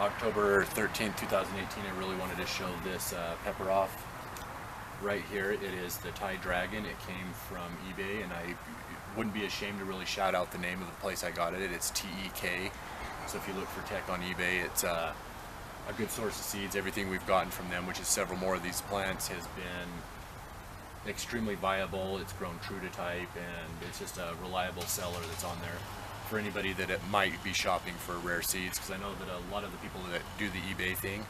October 13th, 2018, I really wanted to show this pepper off. Right here, it is the Thai Dragon. It came from eBay, and I wouldn't be ashamed to really shout out the name of the place I got it. It's TEK. So if you look for tech on eBay, it's a good source of seeds. Everything we've gotten from them, which is several more of these plants, has been extremely viable. It's grown true to type, and it's just a reliable seller that's on there for anybody that it might be shopping for rare seeds, because I know that a lot of the people that do the eBay thing,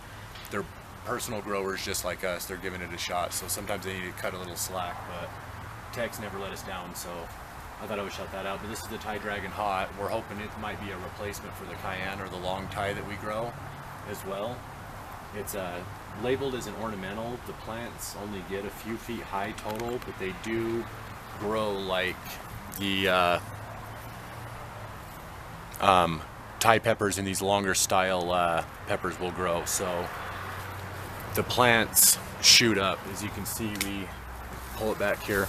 they're personal growers just like us. They're giving it a shot, so sometimes they need to cut a little slack, but Tech's never let us down, so I thought I would shout that out. But this is the Thai Dragon Hot. We're hoping it might be a replacement for the Cayenne or the long Thai that we grow as well. It's labeled as an ornamental. The plants only get a few feet high total, but they do grow like the Thai peppers and these longer style peppers will grow. So the plants shoot up. As you can see, we pull it back here.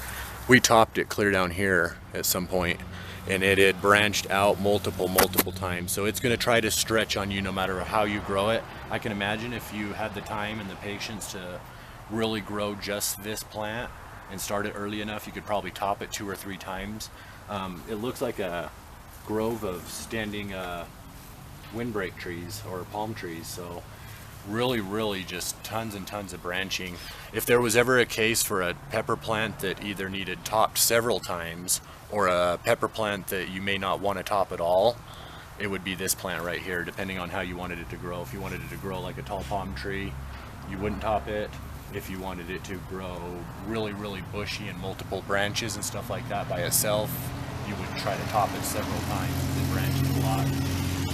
We topped it clear down here at some point, and it had branched out multiple times. So it's going to try to stretch on you no matter how you grow it. I can imagine if you had the time and the patience to really grow just this plant and start it early enough, you could probably top it 2 or 3 times. It looks like a grove of standing windbreak trees or palm trees. So really just tons and tons of branching. If there was ever a case for a pepper plant that either needed topped several times or a pepper plant that you may not want to top at all, it would be this plant right here, depending on how you wanted it to grow. If you wanted it to grow like a tall palm tree, you wouldn't top it. If you wanted it to grow really bushy and multiple branches and stuff like that by itself, you would try to top it several times. It branches a lot,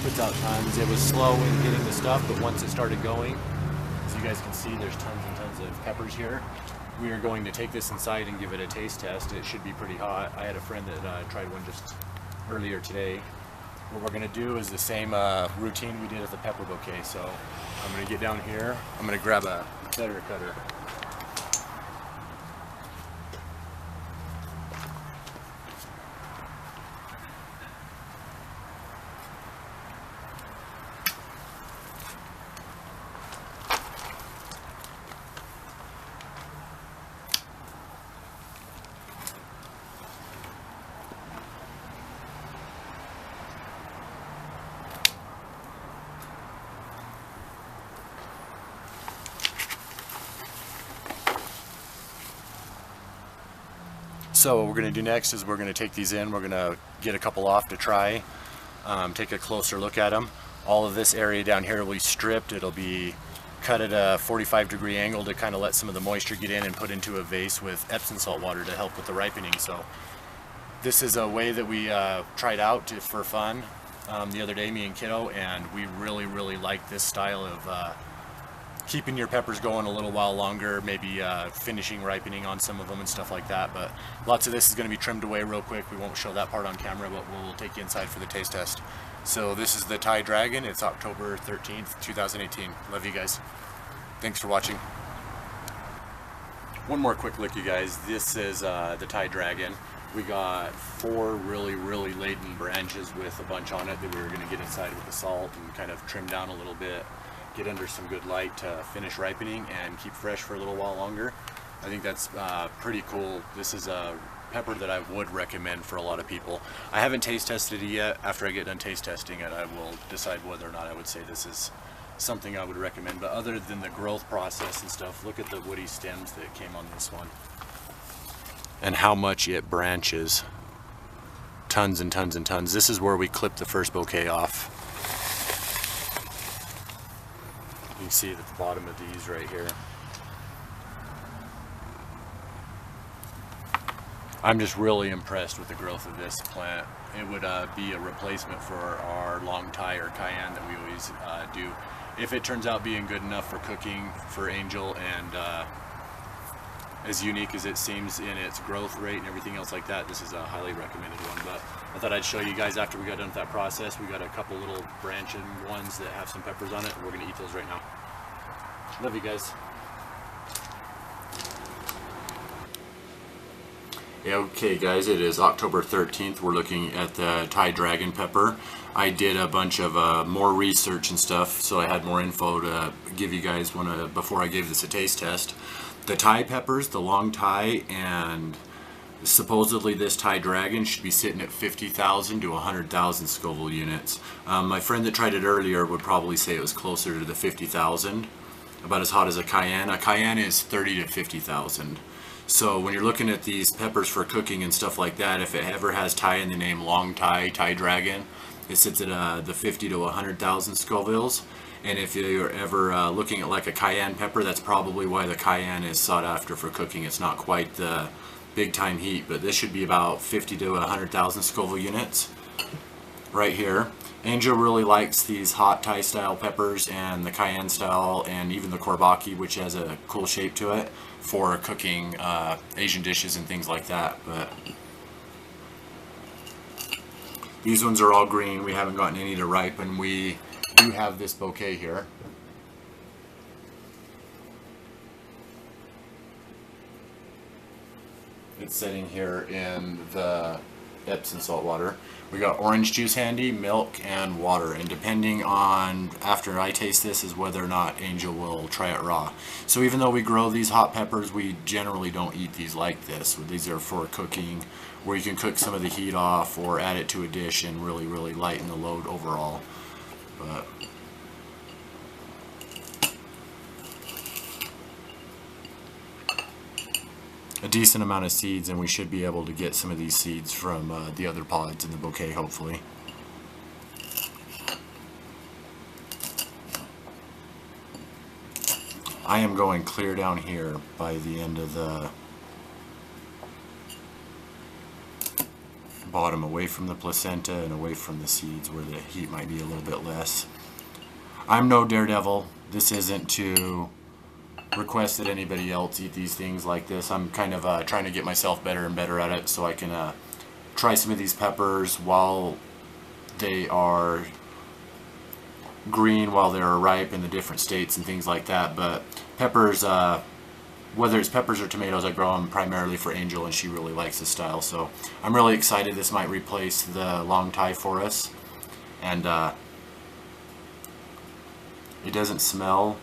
puts out tons. It was slow in getting the stuff, but once it started going, as you guys can see, there's tons and tons of peppers here. We are going to take this inside and give it a taste test. It should be pretty hot. I had a friend that tried one just earlier today. What we're going to do is the same routine we did at the pepper bouquet. So I'm going to get down here. I'm going to grab a better cutter. So what we're going to do next is we're going to take these in. We're going to get a couple off to try, take a closer look at them. All of this area down here will be stripped. It'll be cut at a 45-degree angle to kind of let some of the moisture get in and put into a vase with Epsom salt water to help with the ripening. So this is a way that we tried out for fun the other day, me and Kiddo, and we really like this style of keeping your peppers going a little while longer, maybe finishing ripening on some of them and stuff like that. But lots of this is going to be trimmed away real quick. We won't show that part on camera, but we'll take you inside for the taste test. So this is the Thai Dragon. It's October 13th, 2018. Love you guys. Thanks for watching. One more quick look, you guys. This is the Thai Dragon. We got 4 really laden branches with a bunch on it that we were going to get inside with the salt and kind of trim down a little bit, get under some good light to finish ripening and keep fresh for a little while longer. I think that's pretty cool. This is a pepper that I would recommend for a lot of people. I haven't taste tested it yet. After I get done taste testing it, I will decide whether or not I would say this is something I would recommend. But other than the growth process and stuff, look at the woody stems that came on this one and how much it branches. Tons and tons and tons. This is where we clipped the first bouquet off. You can see at the bottom of these right here. I'm just really impressed with the growth of this plant. It would be a replacement for our long Thai or Cayenne that we always do. If it turns out being good enough for cooking for Angel and as unique as it seems in its growth rate and everything else like that, this is a highly recommended one. But I thought I'd show you guys after we got done with that process. We got a couple little branching ones that have some peppers on it, and we're going to eat those right now. Love you guys. Okay guys, it is October 13th. We're looking at the Thai dragon pepper. I did a bunch of more research and stuff, so I had more info to give you guys before I gave this a taste test. The Thai peppers, the long Thai, and supposedly this Thai dragon should be sitting at 50,000 to 100,000 Scoville units. My friend that tried it earlier would probably say it was closer to the 50,000, about as hot as a cayenne. A cayenne is 30 to 50,000. So when you're looking at these peppers for cooking and stuff like that, if it ever has Thai in the name, long Thai, Thai dragon, it sits at the 50 to 100,000 Scovilles. And if you're ever looking at like a cayenne pepper, that's probably why the cayenne is sought after for cooking. It's not quite the big time heat, but this should be about 50 to 100,000 Scoville units right here. Angel really likes these hot Thai style peppers and the cayenne style and even the Kourbaki, which has a cool shape to it for cooking Asian dishes and things like that. But these ones are all green. We haven't gotten any to ripen. We do have this bouquet here. It's sitting here in the Epsom salt water. We got orange juice handy, milk, and water. And depending on, after I taste this, is whether or not Angel will try it raw. So even though we grow these hot peppers, we generally don't eat these like this. These are for cooking, where you can cook some of the heat off or add it to a dish and really, really lighten the load overall. But a decent amount of seeds, and we should be able to get some of these seeds from the other pods in the bouquet, hopefully. I am going clear down here by the end of the bottom, away from the placenta and away from the seeds where the heat might be a little bit less. I'm no daredevil. This isn't to request that anybody else eat these things like this. I'm kind of trying to get myself better and better at it so I can try some of these peppers while they are green, while they're ripe in the different states and things like that. But peppers, whether it's peppers or tomatoes, I grow them primarily for Angel, and she really likes this style. So I'm really excited. This might replace the long Thai for us. And it doesn't smell.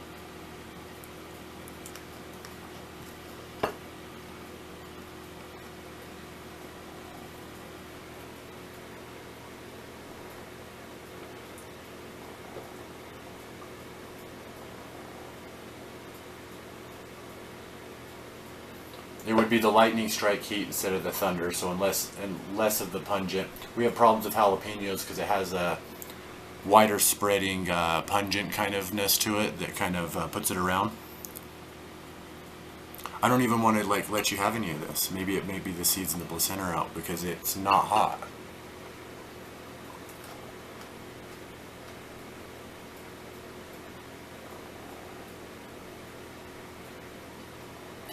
It would be the lightning strike heat instead of the thunder, so less of the pungent. We have problems with jalapenos because it has a wider spreading pungent kind ofness to it that kind of puts it around. I don't even want to let you have any of this. Maybe the seeds in the placenta are out because it's not hot.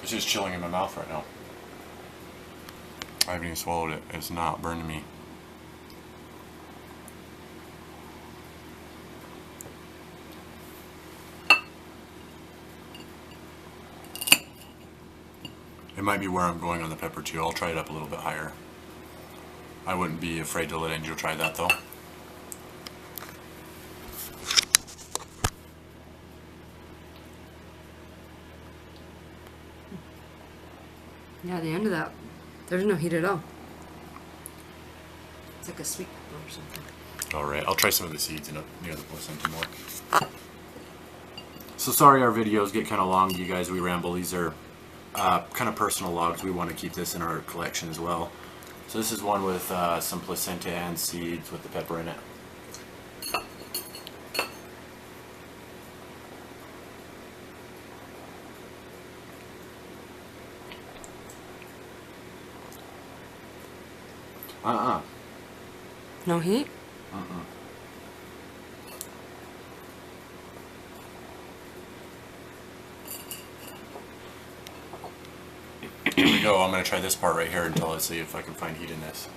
It's just chilling in my mouth right now. I haven't even swallowed it. It's not burning me. It might be where I'm going on the pepper too. I'll try it up a little bit higher. I wouldn't be afraid to let Angel try that though. Yeah, the end of that, there's no heat at all. It's like a sweet pepper or something. Alright, I'll try some of the seeds near the placenta more. So sorry our videos get kind of long, you guys. We ramble. These are kind of personal logs. We want to keep this in our collection as well. So this is one with some placenta and seeds with the pepper in it. No heat? Here we go. I'm going to try this part right here until I see if I can find heat in this.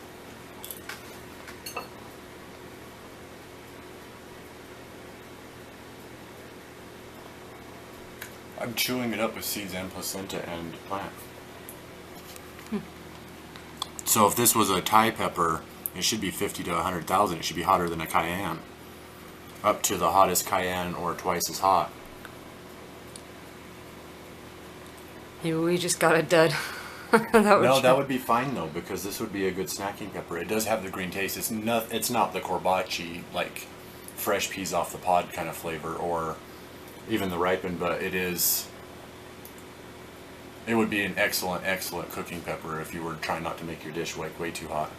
I'm chewing it up with seeds and placenta and plant. So if this was a Thai pepper, it should be 50 to 100,000. It should be hotter than a cayenne. Up to the hottest cayenne or twice as hot. Maybe we just got it dead. That would be fine though, because this would be a good snacking pepper. It does have the green taste. It's not the corbachi, like fresh peas off the pod kind of flavor, or even the ripened, but it would be an excellent cooking pepper if you were trying not to make your dish like way too hot.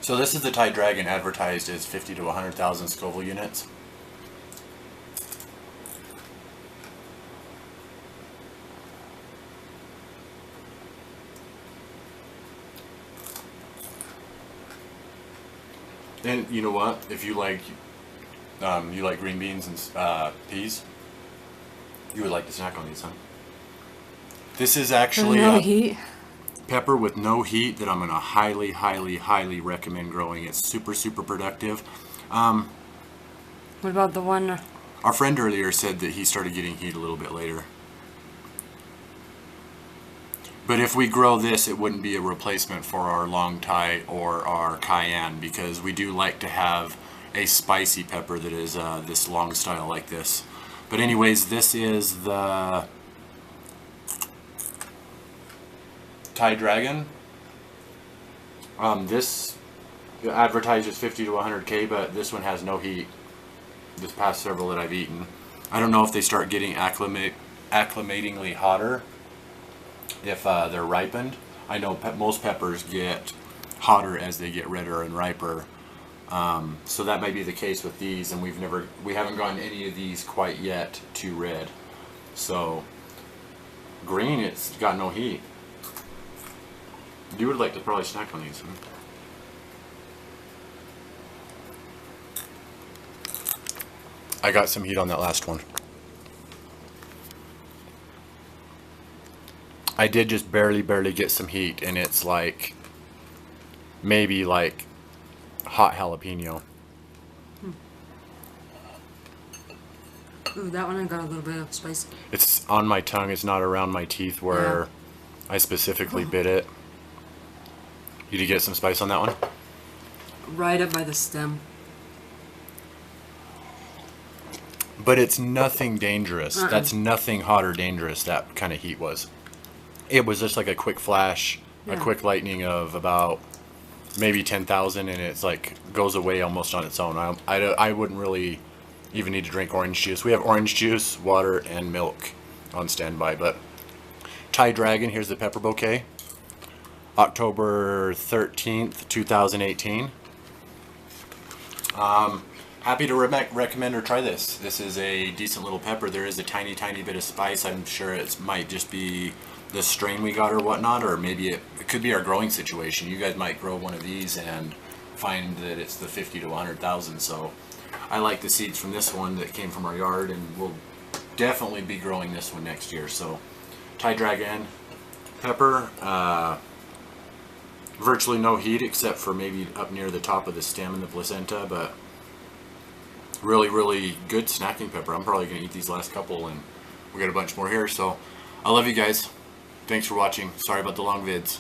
So this is the Thai Dragon, advertised as 50 to 100,000 Scoville units. And you know what? If you like green beans and peas, you would like to snack on these, huh? This is actually no heat. Pepper with no heat that I'm going to highly recommend growing. It's super productive. What about the one? Our friend earlier said that he started getting heat a little bit later. But if we grow this, it wouldn't be a replacement for our long Thai or our cayenne, because we do like to have a spicy pepper that is this long style like this. But anyways, this is the Thai Dragon. This advertises 50 to 100K, but this one has no heat. This past several that I've eaten, I don't know if they start getting acclimatingly hotter if they're ripened. I know most peppers get hotter as they get redder and riper, so that might be the case with these, and we haven't gotten any of these quite yet to red. So green, it's got no heat. You would like to probably snack on these, huh? I got some heat on that last one. I did just barely get some heat, and it's like maybe like hot jalapeno. Ooh, that one I got a little bit of spice. It's on my tongue. It's not around my teeth where I specifically bit it. Did you get some spice on that one? Right up by the stem. But it's nothing dangerous. That's nothing hot or dangerous, that kind of heat was. It was just like a quick flash, a quick lightning of about maybe 10,000, and it's like goes away almost on its own. I wouldn't really even need to drink orange juice. We have orange juice, water, and milk on standby. But Thai Dragon, here's the pepper bouquet. October 13th, 2018. Happy to recommend or try this. This is a decent little pepper. There is a tiny bit of spice. I'm sure it might just be the strain we got or whatnot, or maybe it could be our growing situation. You guys might grow one of these and find that it's the 50 to 100,000. So I like the seeds from this one that came from our yard, and we'll definitely be growing this one next year. So Thai Dragon pepper, virtually no heat except for maybe up near the top of the stem and the placenta, but really good snacking pepper. I'm probably going to eat these last couple, and we got a bunch more here. So I love you guys. Thanks for watching. Sorry about the long vids.